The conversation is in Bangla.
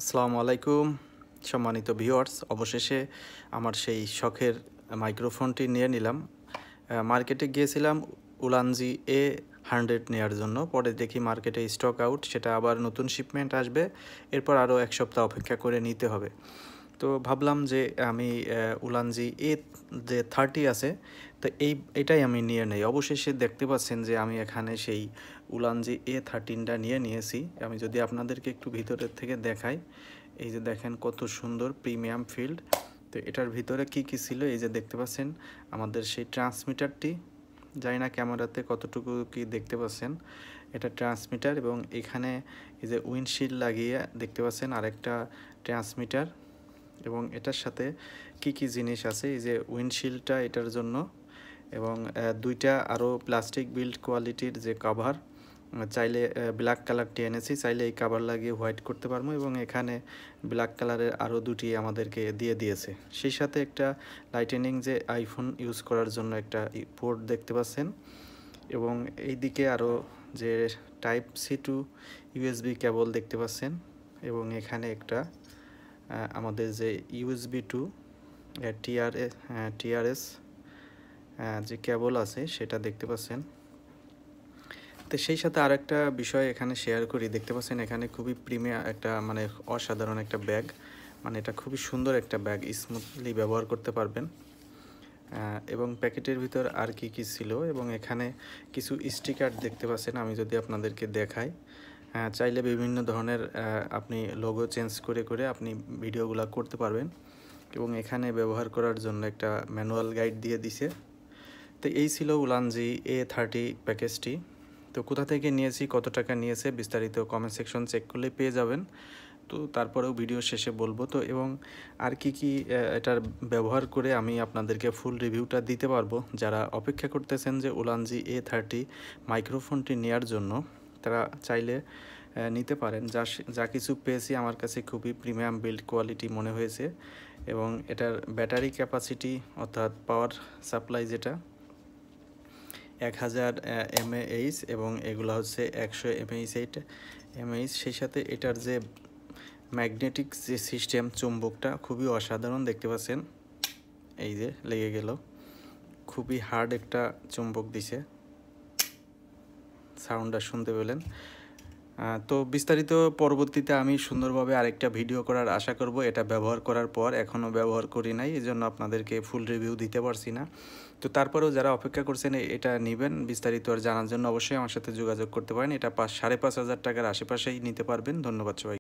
আসসালামু আলাইকুম সম্মানিত ভিউয়ার্স, অবশেষে আমার সেই শখের মাইক্রোফোনটি নিয়ে নিলাম। মার্কেটে গিয়েছিলাম উলানজি A100 নেওয়ার জন্য। পরে দেখি মার্কেটে স্টক আউট, সেটা আবার নতুন শিপমেন্ট আসবে, এরপর আরও এক সপ্তাহ অপেক্ষা করে নিতে হবে। তো ভাবলাম যে আমি উলানজি যে 30 আছে, তো এটাই আমি নিয়ে নেই। অবশেষে দেখতে পাচ্ছেন যে আমি এখানে সেই উলানজি A13টা নিয়ে নিয়েছি। আমি যদি আপনাদেরকে একটু ভিতরের থেকে দেখাই, এই যে দেখেন কত সুন্দর প্রিমিয়াম ফিল্ড। তো এটার ভিতরে কি কি ছিল, এই যে দেখতে পাচ্ছেন আমাদের সেই ট্রান্সমিটারটি, জানি না ক্যামেরাতে কতটুকু কি দেখতে পাচ্ছেন, এটা ট্রান্সমিটার। এবং এখানে এই যে উইন্ডশিল্ড লাগিয়ে দেখতে পাচ্ছেন আরেকটা ট্রান্সমিটার। এবং এটার সাথে কি কি জিনিস আছে, এই যে উইন্ডশিল্ডটা এটার জন্য, এবং দুইটা আরও প্লাস্টিক বিল্ড কোয়ালিটির যে কভার, চাইলে ব্ল্যাক কালারটি এনেছি, চাইলে এই কভার লাগিয়ে হোয়াইট করতে পারবো। এবং এখানে ব্ল্যাক কালারের আরও দুটি আমাদেরকে দিয়ে দিয়েছে। সেই সাথে একটা লাইটেনিং যে আইফোন ইউজ করার জন্য একটা পোর্ট দেখতে পাচ্ছেন। এবং এই দিকে আরও যে type C to USB cable দেখতে পাচ্ছেন। এবং এখানে একটা আমাদের যে ইউএসবি টু টিআরএস যে কেবল আছে সেটা দেখতে পাচ্ছেন। তো সেই সাথে আর একটা বিষয় এখানে শেয়ার করি, দেখতে পাচ্ছেন এখানে খুবই প্রিমিয়াম একটা মানে অসাধারণ একটা ব্যাগ, মানে এটা খুবই সুন্দর একটা ব্যাগ, স্মুথলি ব্যবহার করতে পারবেন। এবং প্যাকেটের ভিতর আর কি কি ছিল, এবং এখানে কিছু স্টিকার দেখতে পাচ্ছেন। আমি যদি আপনাদেরকে দেখাই, চাইলে বিভিন্ন ধরনের আপনি লোগো চেঞ্জ করে করে আপনি ভিডিওগুলো করতে পারবেন। এবং এখানে ব্যবহার করার জন্য একটা ম্যানুয়াল গাইড দিয়ে দিছে। তো এই ছিল উলানজি A30 প্যাকেজটি। তো কোথা থেকে নিয়েছি, কত টাকা নিয়েছে, বিস্তারিত কমেন্ট সেকশন চেক করলে পেয়ে যাবেন। তো তারপরেও ভিডিও শেষে বলবো। তো এবং আর কি কি এটার ব্যবহার করে আমি আপনাদেরকে ফুল রিভিউটা দিতে পারবো। যারা অপেক্ষা করতেছেন যে উলানজি A30 মাইক্রোফোনটি নেয়ার জন্য, তারা চাইলে নিতে পারেন। যা কিছু পেয়েছি আমার কাছে খুবই প্রিমিয়াম বিল্ড কোয়ালিটি মনে হয়েছে। এবং এটার ব্যাটারি ক্যাপাসিটি অর্থাৎ পাওয়ার সাপ্লাই যেটা 1000 mAh, এবং এগুলো হচ্ছে 100 mAh। সেই সাথে এটার যে ম্যাগনেটিক যে সিস্টেম, চুম্বকটা খুবই অসাধারণ দেখতে পাচ্ছেন। এই যে লেগে গেল, খুবই হার্ড একটা চুম্বক দিছে, সাউন্ডটা শুনতে পেলেন। তো বিস্তারিত পরবর্তীতে আমি সুন্দরভাবে আরেকটা ভিডিও করার আশা করব। এটা ব্যবহার করার পর এখনও ব্যবহার করি নাই, এই জন্য আপনাদেরকে ফুল রিভিউ দিতে পারছি না। তো তারপরেও যারা অপেক্ষা করছেন এটা নেবেন, বিস্তারিত আর জানার জন্য অবশ্যই আমার সাথে যোগাযোগ করতে পারেন। এটা 5,500 টাকার আশেপাশেই নিতে পারবেন। ধন্যবাদ সবাই।